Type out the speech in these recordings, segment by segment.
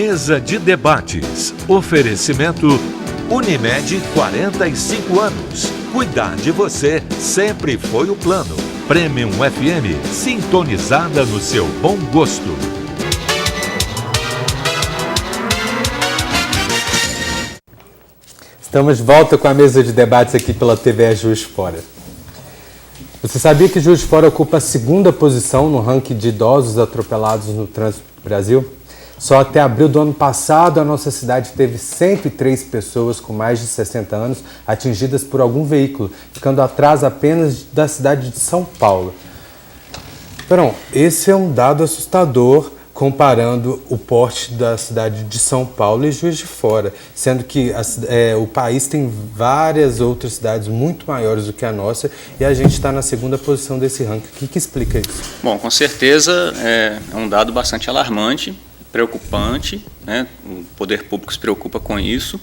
Mesa de debates. Oferecimento Unimed, 45 anos. Cuidar de você sempre foi o plano. Premium FM, sintonizada no seu bom gosto. Estamos de volta com a mesa de debates aqui pela TV Juiz de Fora. Você sabia que Juiz de Fora ocupa a segunda posição no ranking de idosos atropelados no trânsito do Brasil? Só até abril do ano passado, a nossa cidade teve 103 pessoas com mais de 60 anos atingidas por algum veículo, ficando atrás apenas da cidade de São Paulo. Então, esse é um dado assustador comparando o porte da cidade de São Paulo e Juiz de Fora, sendo que o país tem várias outras cidades muito maiores do que a nossa e a gente está na segunda posição desse ranking. O que explica isso? Bom, com certeza é um dado bastante alarmante, preocupante, né? O poder público se preocupa com isso,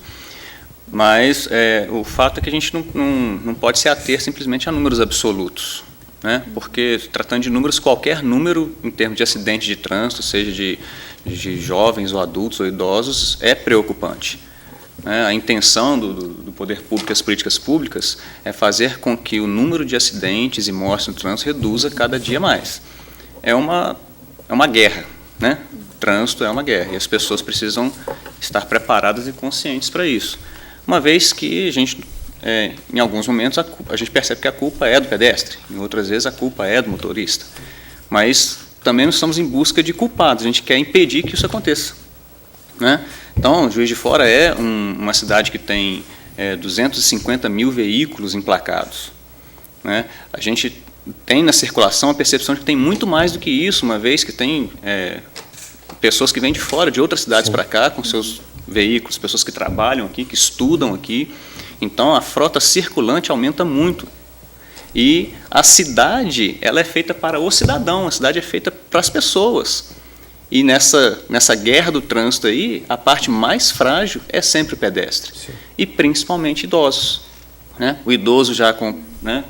mas o fato é que a gente não pode se ater simplesmente a números absolutos, né? Porque, tratando de números, qualquer número em termos de acidente de trânsito, seja de jovens ou adultos ou idosos, é preocupante. A intenção do poder público e das políticas públicas é fazer com que o número de acidentes e mortes no trânsito reduza cada dia mais. É uma guerra, né? O trânsito é uma guerra e as pessoas precisam estar preparadas e conscientes para isso. Uma vez que a gente, em alguns momentos, a gente percebe que a culpa é do pedestre, em outras vezes a culpa é do motorista. Mas também não estamos em busca de culpados, a gente quer impedir que isso aconteça, né? Então, Juiz de Fora é uma cidade que tem 250 mil veículos emplacados, né? A gente tem na circulação a percepção de que tem muito mais do que isso, uma vez que tem pessoas que vêm de fora, de outras cidades para cá, com seus veículos, pessoas que trabalham aqui, que estudam aqui. Então, a frota circulante aumenta muito. E a cidade, ela é feita para o cidadão, a cidade é feita para as pessoas. E nessa guerra do trânsito aí, a parte mais frágil é sempre o pedestre. Sim. E principalmente idosos, né? O idoso já com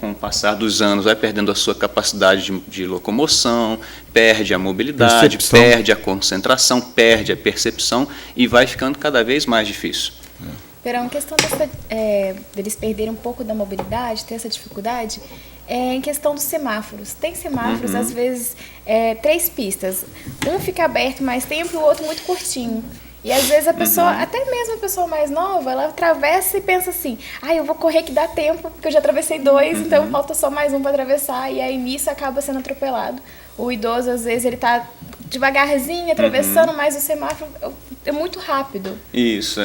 o passar dos anos vai perdendo a sua capacidade de locomoção, perde a mobilidade, perde a concentração, perde a percepção e vai ficando cada vez mais difícil. Perão, a questão deles perderem um pouco da mobilidade, ter essa dificuldade, em questão dos semáforos. Tem semáforos, às vezes, 3 pistas. Um fica aberto mais tempo e o outro muito curtinho. E às vezes a pessoa, até mesmo a pessoa mais nova, ela atravessa e pensa assim, eu vou correr que dá tempo, porque eu já atravessei 2, então falta só mais um para atravessar, e aí nisso acaba sendo atropelado. O idoso, às vezes, ele está devagarzinho, atravessando, mas o semáforo é muito rápido. Isso.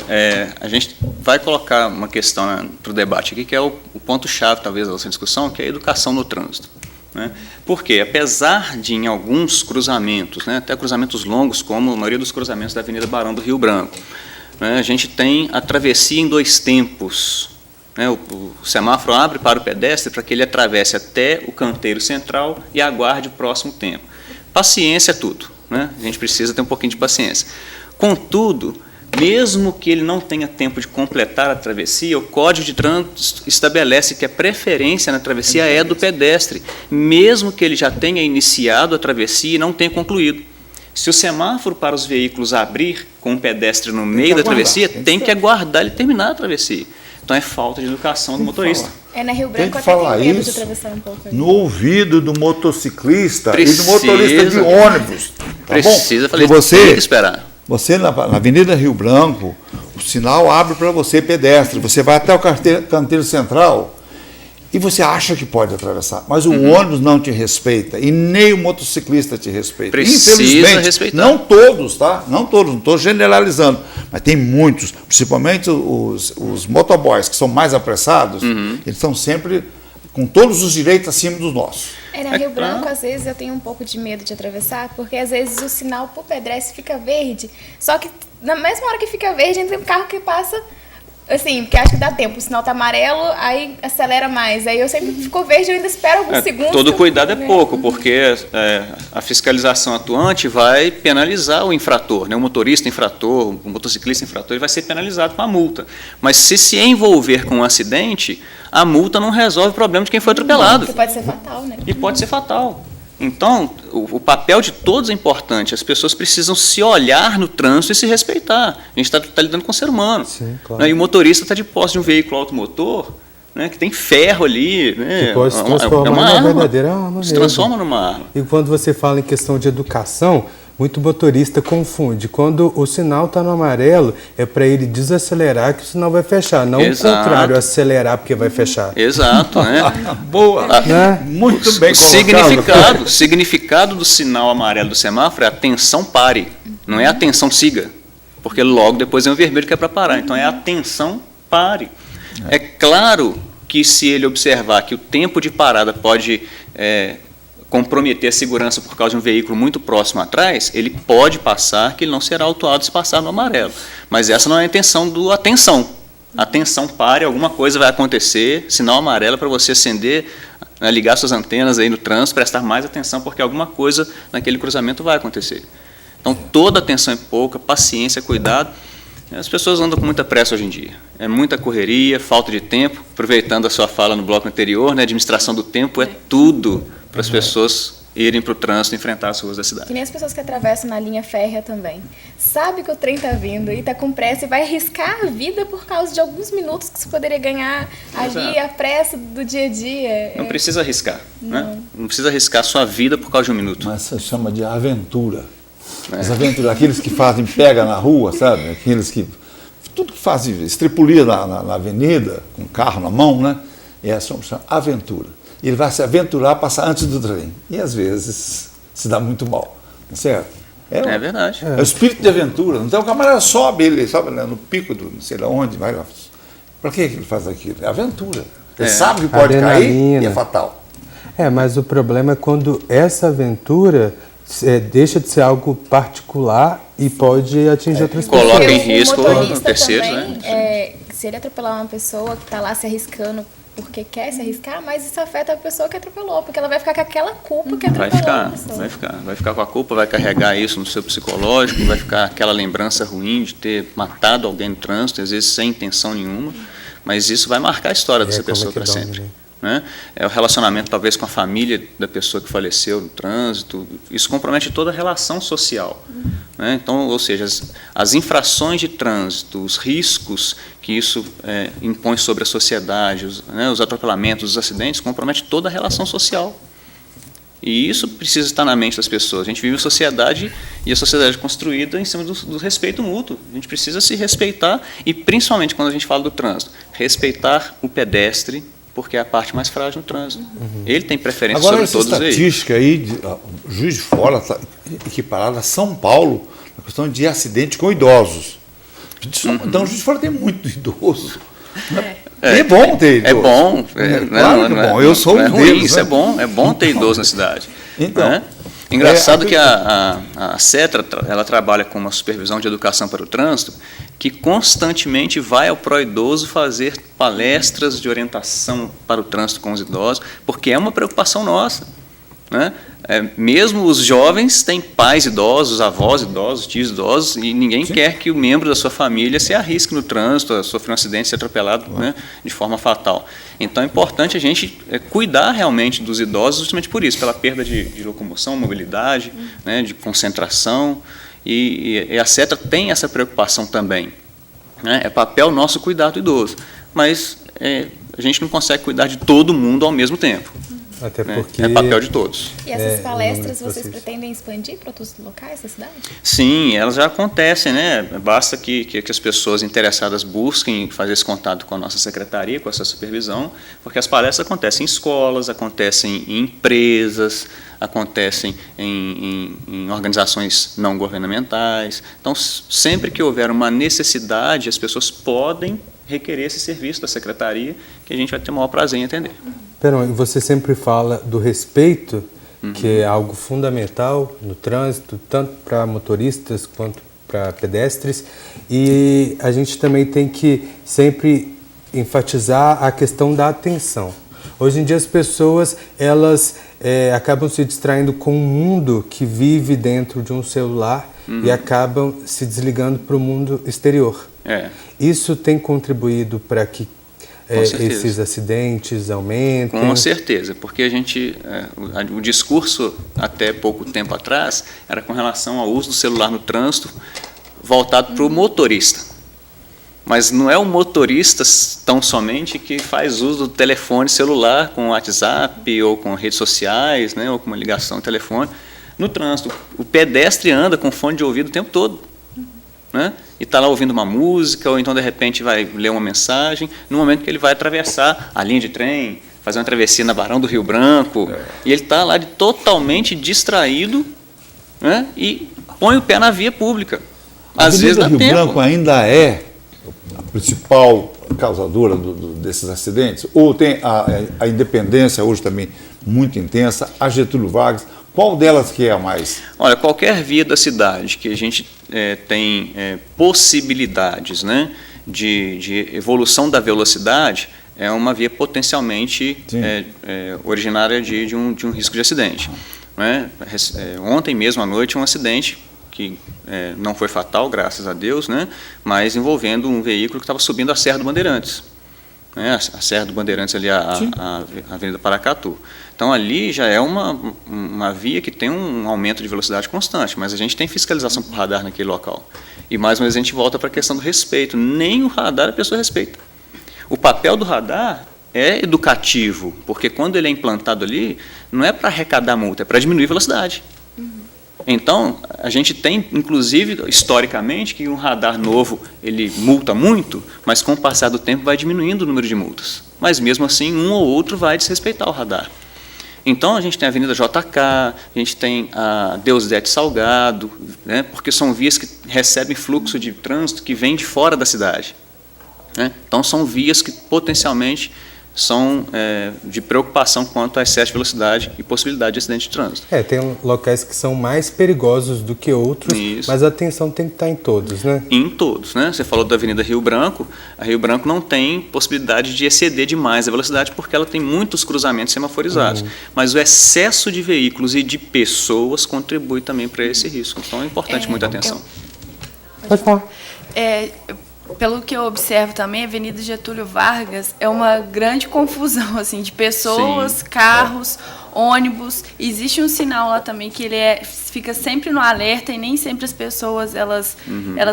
A gente vai colocar uma questão para o debate aqui, que é o ponto-chave, talvez, da nossa discussão, que é a educação no trânsito. Né? Porque, apesar de em alguns cruzamentos, né, até cruzamentos longos, como a maioria dos cruzamentos da Avenida Barão do Rio Branco, né, a gente tem a travessia em 2 tempos. Né, o semáforo abre para o pedestre para que ele atravesse até o canteiro central e aguarde o próximo tempo. Paciência é tudo, né? A gente precisa ter um pouquinho de paciência. Contudo, mesmo que ele não tenha tempo de completar a travessia, o Código de Trânsito estabelece que a preferência na travessia é do pedestre, mesmo que ele já tenha iniciado a travessia e não tenha concluído. Se o semáforo para os veículos abrir com o pedestre no meio da travessia, tem que aguardar ele terminar a travessia. Então é falta de educação do motorista. Na Rio Branco até tem medo de atravessar um pouco. No ouvido do motociclista e do motorista de ônibus. Tá precisa, bom? Tem que esperar. Você, na Avenida Rio Branco, o sinal abre para você, pedestre. Você vai até o canteiro central e você acha que pode atravessar. Mas o ônibus não te respeita e nem o motociclista te respeita. Precisa respeitar. Não todos, tá? Não todos, não estou generalizando. Mas tem muitos, principalmente os motoboys, que são mais apressados, eles estão sempre com todos os direitos acima dos nossos. Na Rio Branco, às vezes, eu tenho um pouco de medo de atravessar, porque às vezes o sinal para o pedestre fica verde, só que na mesma hora que fica verde, tem um carro que passa, assim, porque acho que dá tempo, o sinal está amarelo, aí acelera mais, aí eu sempre ficou verde, eu ainda espero alguns segundos. Todo cuidado é pouco, porque a fiscalização atuante vai penalizar o infrator, né? O motorista infrator, o motociclista infrator, ele vai ser penalizado com a multa. Mas se envolver com um acidente, a multa não resolve o problema de quem foi atropelado. Que pode ser fatal, né? E pode ser fatal. Então, o papel de todos é importante. As pessoas precisam se olhar no trânsito e se respeitar. A gente está lidando com o ser humano. Sim, claro. Né? E o motorista está de posse de um veículo automotor, né, que tem ferro ali. Né? Que pode se transformar numa verdadeira arma. Se mesmo. transforma numa arma. E quando você fala em questão de educação, muito motorista confunde. Quando o sinal está no amarelo, é para ele desacelerar que o sinal vai fechar. Não o contrário, acelerar porque vai fechar. Exato, né? Boa, Né? muito bem colocado. Significado do sinal amarelo do semáforo é atenção pare, não é atenção siga, porque logo depois é um vermelho que é para parar, então é atenção pare. É claro que se ele observar que o tempo de parada pode comprometer a segurança por causa de um veículo muito próximo atrás, ele pode passar, que ele não será autuado se passar no amarelo. Mas essa não é a intenção do atenção. Atenção, pare, alguma coisa vai acontecer, sinal amarelo para você acender, né, ligar suas antenas aí no trânsito, prestar mais atenção, porque alguma coisa naquele cruzamento vai acontecer. Então, toda atenção é pouca, paciência, cuidado. As pessoas andam com muita pressa hoje em dia. É muita correria, falta de tempo. Aproveitando a sua fala no bloco anterior, né, administração do tempo é tudo para as pessoas irem para o trânsito e enfrentar as ruas da cidade. Que nem as pessoas que atravessam na linha férrea também. Sabe que o trem está vindo e está com pressa e vai arriscar a vida por causa de alguns minutos que você poderia ganhar ali, a pressa do dia a dia. Não precisa arriscar. Né? Não precisa arriscar a sua vida por causa de um minuto. Mas se chama de aventura. As aventuras, aqueles que fazem pega na rua, sabe? Aqueles que. Tudo que fazem estripulia na avenida, com o carro na mão, né? E essa chama aventura. Ele vai se aventurar a passar antes do trem. E às vezes se dá muito mal. Certo? É verdade. É o espírito de aventura. Então o camarada sobe, ele sobe no pico do não sei lá onde, vai lá. Para que ele faz aquilo? É aventura. Ele sabe que pode cair e é fatal. Mas o problema é quando essa aventura deixa de ser algo particular e pode atingir outras pessoas. Coloca em risco terceiros. Também, né? se ele atropelar uma pessoa que está lá se arriscando porque quer se arriscar, mas isso afeta a pessoa que atropelou, porque ela vai ficar com aquela culpa que atropelou a pessoa. Vai ficar com a culpa, vai carregar isso no seu psicológico, vai ficar aquela lembrança ruim de ter matado alguém no trânsito, às vezes sem intenção nenhuma, mas isso vai marcar a história dessa pessoa para sempre. Né? É o relacionamento talvez com a família da pessoa que faleceu no trânsito, isso compromete toda a relação social. Né? Então, ou seja, as infrações de trânsito, os riscos que isso impõe sobre a sociedade, os atropelamentos, os acidentes, compromete toda a relação social. E isso precisa estar na mente das pessoas. A gente vive em sociedade e a sociedade é construída em cima do respeito mútuo. A gente precisa se respeitar e, principalmente quando a gente fala do trânsito, respeitar o pedestre, porque é a parte mais frágil no trânsito. Ele tem preferência sobre todos eles. Agora, essa estatística aí, o Juiz de Fora está equiparado a São Paulo na questão de acidente com idosos. Então, o Juiz de Fora tem muito idoso. É bom ter idoso. É bom. Claro que é bom. Eu sou um deles. Isso é bom ter idoso na cidade. Então, engraçado que a CETRA ela trabalha com uma supervisão de educação para o trânsito que constantemente vai ao pró-idoso fazer palestras de orientação para o trânsito com os idosos, porque é uma preocupação nossa. Né? Mesmo os jovens têm pais idosos, avós idosos, tios idosos, e ninguém quer que o membro da sua família se arrisque no trânsito, sofrer um acidente, ser atropelado, né, de forma fatal. Então é importante a gente cuidar realmente dos idosos justamente por isso, pela perda de locomoção, mobilidade, né, de concentração, e a CETRA tem essa preocupação também. Né? É papel nosso cuidar do idoso, mas a gente não consegue cuidar de todo mundo ao mesmo tempo. Até porque é papel de todos. E essas palestras vocês pretendem expandir para outros locais da cidade? Sim, elas já acontecem, né? Basta que as pessoas interessadas busquem fazer esse contato com a nossa secretaria, com essa supervisão, porque as palestras acontecem em escolas, acontecem em empresas, acontecem em organizações não governamentais. Então, sempre que houver uma necessidade, as pessoas podem requerer esse serviço da secretaria, que a gente vai ter o maior prazer em atender. Perón, você sempre fala do respeito, que é algo fundamental no trânsito, tanto para motoristas quanto para pedestres, e a gente também tem que sempre enfatizar a questão da atenção. Hoje em dia as pessoas elas acabam se distraindo com um mundo que vive dentro de um celular e acabam se desligando para o mundo exterior. Isso tem contribuído para que esses acidentes aumentem? Com certeza, porque o discurso até pouco tempo atrás era com relação ao uso do celular no trânsito voltado para o motorista. Mas não é o motorista tão somente que faz uso do telefone celular com WhatsApp ou com redes sociais, né, ou com uma ligação de telefone no trânsito. O pedestre anda com fone de ouvido o tempo todo, né, e está lá ouvindo uma música, ou então de repente vai ler uma mensagem, no momento que ele vai atravessar a linha de trem, fazer uma travessia na Barão do Rio Branco, e ele está lá totalmente distraído, né, e põe o pé na via pública. Às vezes dá Rio tempo. Branco ainda é a principal causadora desses acidentes? Ou tem a Independência hoje também muito intensa, a Getúlio Vargas? Qual delas que é a mais? Olha, qualquer via da cidade que a gente tem possibilidades, né, de evolução da velocidade, é uma via potencialmente originária de um risco de acidente. Né? Ontem mesmo à noite, um acidente que não foi fatal, graças a Deus, né, mas envolvendo um veículo que estava subindo a Serra do Bandeirantes. Né, a Serra do Bandeirantes, ali, a Avenida Paracatu. Então, ali já é uma via que tem um aumento de velocidade constante, mas a gente tem fiscalização por radar naquele local. E, mais uma vez, a gente volta para a questão do respeito. Nem o radar a pessoa respeita. O papel do radar é educativo, porque quando ele é implantado ali, não é para arrecadar multa, é para diminuir a velocidade. Então, a gente tem, inclusive, historicamente, que um radar novo, ele multa muito, mas com o passar do tempo vai diminuindo o número de multas. Mas, mesmo assim, um ou outro vai desrespeitar o radar. Então, a gente tem a Avenida JK, a gente tem a Deusdete Salgado, né, porque são vias que recebem fluxo de trânsito que vem de fora da cidade. Né? Então, são vias que, potencialmente, são de preocupação quanto a excesso de velocidade e possibilidade de acidente de trânsito. Tem locais que são mais perigosos do que outros, mas a atenção tem que estar em todos, né? Em todos, né? Você falou da Avenida Rio Branco, a Rio Branco não tem possibilidade de exceder demais a velocidade porque ela tem muitos cruzamentos semaforizados, mas o excesso de veículos e de pessoas contribui também para esse risco, então é importante muita atenção. Pode falar. Pelo que eu observo também, a Avenida Getúlio Vargas é uma grande confusão assim, de pessoas, carros, ônibus. Existe um sinal lá também que ele fica sempre no alerta e nem sempre as pessoas elas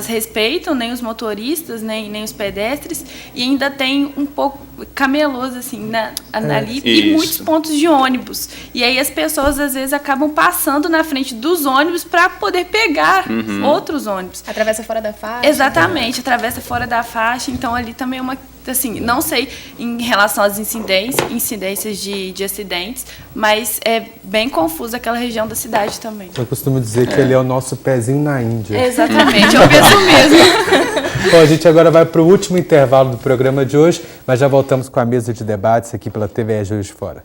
respeitam, nem os motoristas, nem os pedestres, e ainda tem um pouco cameloso assim, ali e muitos pontos de ônibus. E aí as pessoas às vezes acabam passando na frente dos ônibus para poder pegar outros ônibus. Atravessa fora da faixa. Exatamente, atravessa fora da faixa. Então ali também é uma, assim, não sei em relação às incidências de acidentes, mas é bem confusa aquela região da cidade também. Eu costumo dizer que ele é o nosso pezinho na Índia. Exatamente, eu penso mesmo. Bom, a gente agora vai para o último intervalo do programa de hoje, mas já voltamos com a mesa de debates aqui pela TVE Juiz de Fora.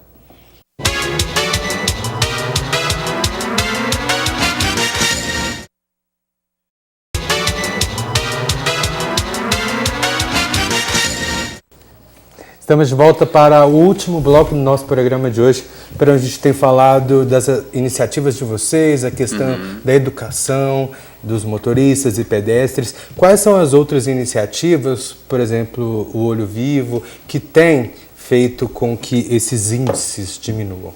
Estamos de volta para o último bloco do nosso programa de hoje, para onde a gente tem falado das iniciativas de vocês, a questão da educação, dos motoristas e pedestres. Quais são as outras iniciativas, por exemplo, o Olho Vivo, que tem feito com que esses índices diminuam?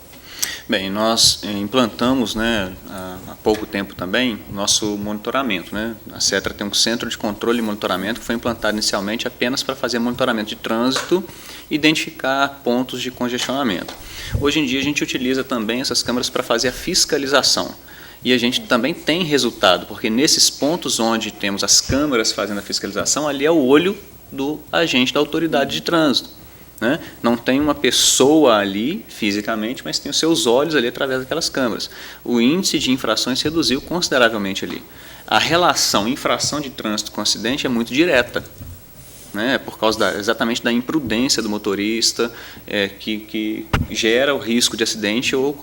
Bem, nós implantamos, né, há pouco tempo também, nosso monitoramento. Né? A CETRA tem um centro de controle e monitoramento que foi implantado inicialmente apenas para fazer monitoramento de trânsito e identificar pontos de congestionamento. Hoje em dia a gente utiliza também essas câmeras para fazer a fiscalização. E a gente também tem resultado, porque nesses pontos onde temos as câmeras fazendo a fiscalização, ali é o olho do agente da autoridade de trânsito. Né? Não tem uma pessoa ali fisicamente, mas tem os seus olhos ali através daquelas câmeras. O índice de infrações reduziu consideravelmente ali. A relação infração de trânsito com acidente é muito direta, né? Por causa exatamente da imprudência do motorista, que gera o risco de acidente ou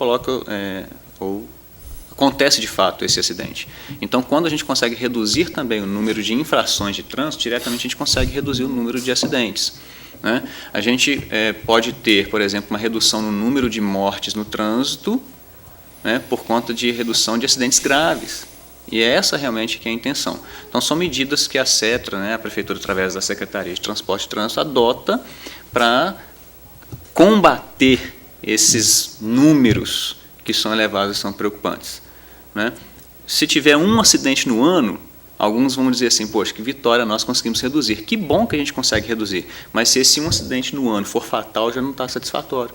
acontece de fato esse acidente. Então, quando a gente consegue reduzir também o número de infrações de trânsito, diretamente a gente consegue reduzir o número de acidentes. Né? A gente pode ter, por exemplo, uma redução no número de mortes no trânsito, né, por conta de redução de acidentes graves. E é essa realmente que é a intenção. Então, são medidas que a CETRA, né, a Prefeitura, através da Secretaria de Transporte e Trânsito, adota para combater esses números que são elevados e são preocupantes, né? Se tiver um acidente no ano, alguns vão dizer assim, poxa, que vitória, nós conseguimos reduzir. Que bom que a gente consegue reduzir, mas se esse um acidente no ano for fatal, já não está satisfatório.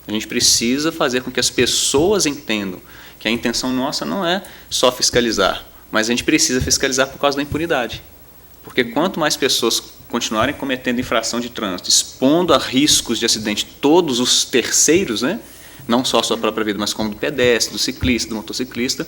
A gente precisa fazer com que as pessoas entendam que a intenção nossa não é só fiscalizar, mas a gente precisa fiscalizar por causa da impunidade. Porque quanto mais pessoas continuarem cometendo infração de trânsito, expondo a riscos de acidente todos os terceiros, né, não só a sua própria vida, mas como do pedestre, do ciclista, do motociclista,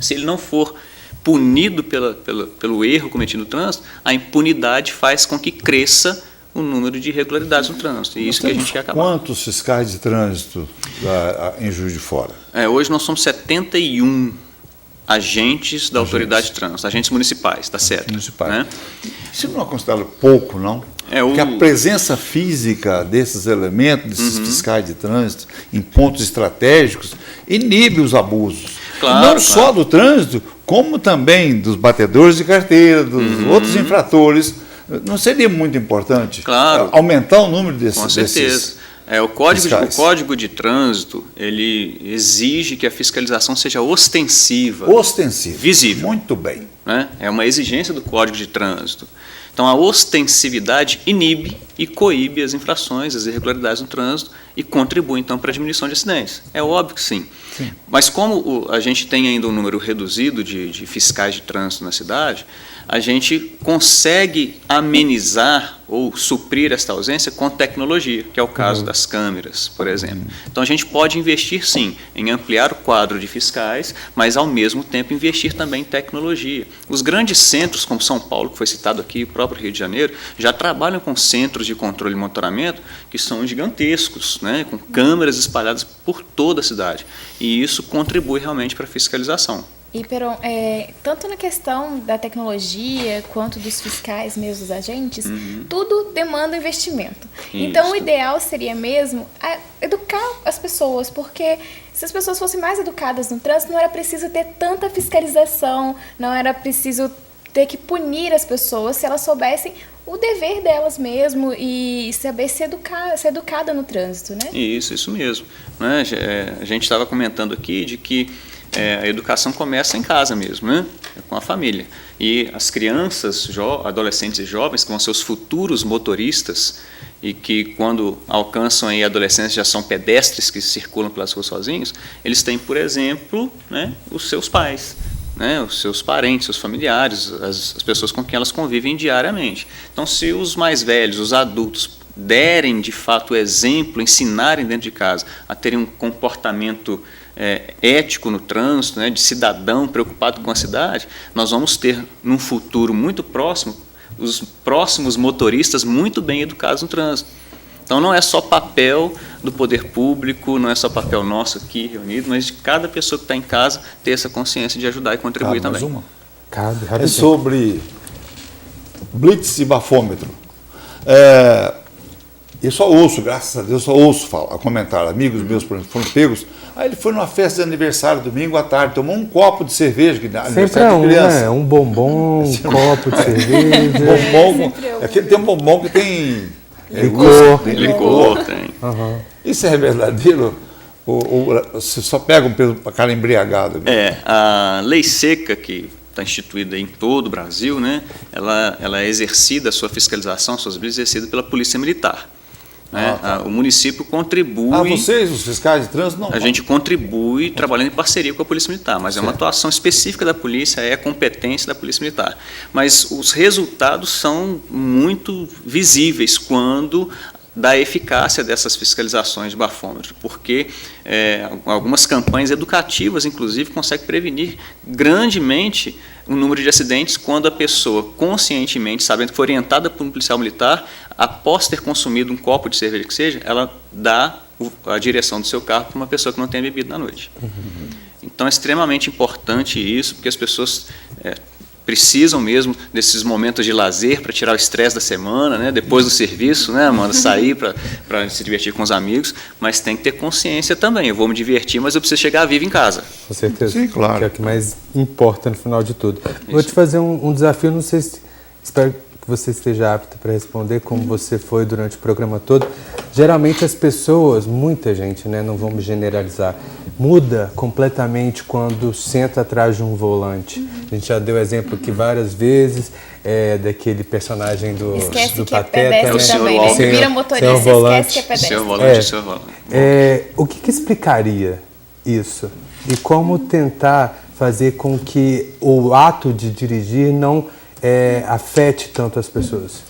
se ele não for punido pelo erro cometido no trânsito, a impunidade faz com que cresça o número de irregularidades no trânsito. E isso que a gente quer acabar. Quantos fiscais de trânsito em Juiz de Fora? Hoje nós somos 71 agentes da autoridade de trânsito, agentes municipais, tá certo? Municipais. Né? Isso não é considerado pouco, não? Porque a presença física desses elementos, desses fiscais de trânsito, em pontos estratégicos, inibe os abusos. Claro, não só do trânsito, como também dos batedores de carteira, dos outros infratores. Não seria muito importante aumentar o número desses? Com certeza. O Código de Trânsito, ele exige que a fiscalização seja ostensiva. Ostensiva. Visível. Muito bem. Né? É uma exigência do Código de Trânsito. Então, a ostensividade inibe e coíbe as infrações, as irregularidades no trânsito e contribui, então, para a diminuição de acidentes. É óbvio que sim. Mas como a gente tem ainda um número reduzido de fiscais de trânsito na cidade, a gente consegue amenizar ou suprir esta ausência com tecnologia, que é o caso das câmeras, por exemplo. Então, a gente pode investir, sim, em ampliar o quadro de fiscais, mas, ao mesmo tempo, investir também em tecnologia. Os grandes centros, como São Paulo, que foi citado aqui, o próprio Rio de Janeiro, já trabalham com centros de controle e monitoramento que são gigantescos, né, com câmeras espalhadas por toda a cidade. E isso contribui realmente para a fiscalização. E, Peron, tanto na questão da tecnologia quanto dos fiscais mesmo, dos agentes, tudo demanda investimento. Isso. Então, o ideal seria mesmo educar as pessoas, porque se as pessoas fossem mais educadas no trânsito, não era preciso ter tanta fiscalização, não era preciso ter que punir as pessoas se elas soubessem o dever delas mesmo e saber ser educada no trânsito, né? Isso mesmo. Né? A gente estava comentando aqui de que a educação começa em casa mesmo, né? Com a família. E as crianças, adolescentes e jovens, que vão ser os futuros motoristas e que, quando alcançam a adolescência, já são pedestres que circulam pelas ruas sozinhos, eles têm, por exemplo, né, os seus pais, né, os seus parentes, os familiares, as pessoas com quem elas convivem diariamente. Então, se os mais velhos, os adultos, derem de fato o exemplo, ensinarem dentro de casa a terem um comportamento ético no trânsito, né, de cidadão preocupado com a cidade, nós vamos ter, num futuro muito próximo, os próximos motoristas muito bem educados no trânsito. Então, não é só papel do poder público, não é só papel nosso aqui reunido, mas de cada pessoa que está em casa ter essa consciência de ajudar e contribuir também. É sobre blitz e bafômetro. Eu só ouço, graças a Deus, comentar. Amigos meus, por exemplo, foram pegos. Aí ele foi numa festa de aniversário, domingo à tarde, tomou um copo de cerveja. Sempre é né? Um bombom, um copo de cerveja. Bombom, tem um bombom que tem licor, tem. Isso é verdadeiro? Ou você só pega um cara embriagado? A lei seca que está instituída em todo o Brasil, né? Ela é exercida, a sua fiscalização, suas blitz, exercida pela Polícia Militar. O município contribui... vocês, os fiscais de trânsito, não? A gente contribui trabalhando em parceria com a Polícia Militar, mas é uma atuação específica da polícia, é a competência da Polícia Militar. Mas os resultados são muito visíveis quando da eficácia dessas fiscalizações de bafômetro, porque algumas campanhas educativas, inclusive, conseguem prevenir grandemente o número de acidentes quando a pessoa, conscientemente, sabendo que foi orientada por um policial militar, após ter consumido um copo de cerveja que seja, ela dá a direção do seu carro para uma pessoa que não tenha bebido na noite. Então, é extremamente importante isso, porque as pessoas precisam mesmo desses momentos de lazer para tirar o estresse da semana, né? Depois do serviço, né, Amanda? Sair para se divertir com os amigos, mas tem que ter consciência também. Eu vou me divertir, mas eu preciso chegar vivo em casa. Com certeza. Sim, claro. Que é o que mais importa no final de tudo. Isso. Vou te fazer um desafio, não sei se... Espero que você esteja apto para responder, como você foi durante o programa todo. Geralmente as pessoas, muita gente, né, não vamos generalizar, muda completamente quando senta atrás de um volante. A gente já deu exemplo aqui várias vezes, daquele personagem do Pateta, né? O senhor também, Walter. Vira motorista, esquece que é pedestre. Seu volante, seu volante. O que explicaria isso? E como tentar fazer com que o ato de dirigir não afete tanto as pessoas?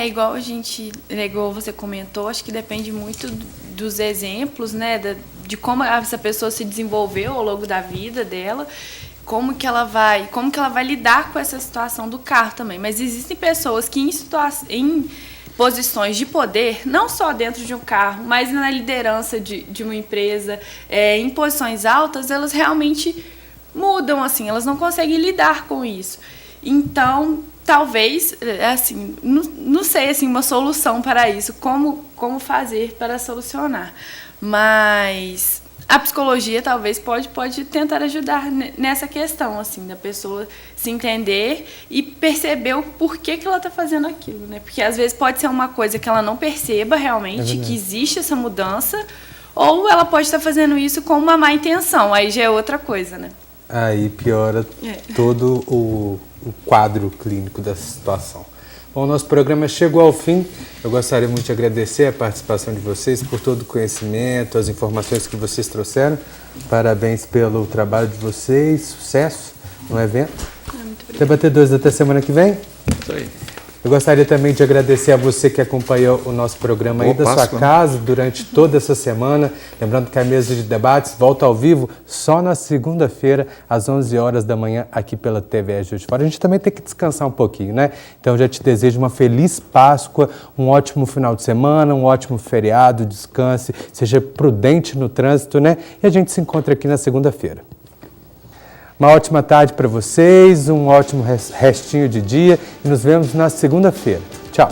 Igual você comentou, acho que depende muito dos exemplos, né, de como essa pessoa se desenvolveu ao longo da vida dela, como que ela vai lidar com essa situação do carro também. Mas existem pessoas que em posições de poder, não só dentro de um carro, mas na liderança de uma empresa, em posições altas, elas realmente mudam, assim, elas não conseguem lidar com isso. Então, talvez, assim, não sei, assim, uma solução para isso, como fazer para solucionar. Mas a psicologia talvez pode tentar ajudar nessa questão, assim, da pessoa se entender e perceber o porquê que ela está fazendo aquilo, né? Porque às vezes pode ser uma coisa que ela não perceba realmente, que existe essa mudança, ou ela pode estar fazendo isso com uma má intenção, aí já é outra coisa, né? Aí piora todo o quadro clínico da situação. Bom, nosso programa chegou ao fim. Eu gostaria muito de agradecer a participação de vocês por todo o conhecimento, as informações que vocês trouxeram. Parabéns pelo trabalho de vocês, sucesso no evento. Muito obrigada. Debatedores, até semana que vem. Isso aí. Eu gostaria também de agradecer a você que acompanhou o nosso programa aí da sua casa durante toda essa semana. Lembrando que a mesa de debates volta ao vivo só na segunda-feira, às 11 horas da manhã, aqui pela TV Juiz de Fora. A gente também tem que descansar um pouquinho, né? Então eu já te desejo uma feliz Páscoa, um ótimo final de semana, um ótimo feriado, descanse, seja prudente no trânsito, né? E a gente se encontra aqui na segunda-feira. Uma ótima tarde para vocês, um ótimo restinho de dia e nos vemos na segunda-feira. Tchau!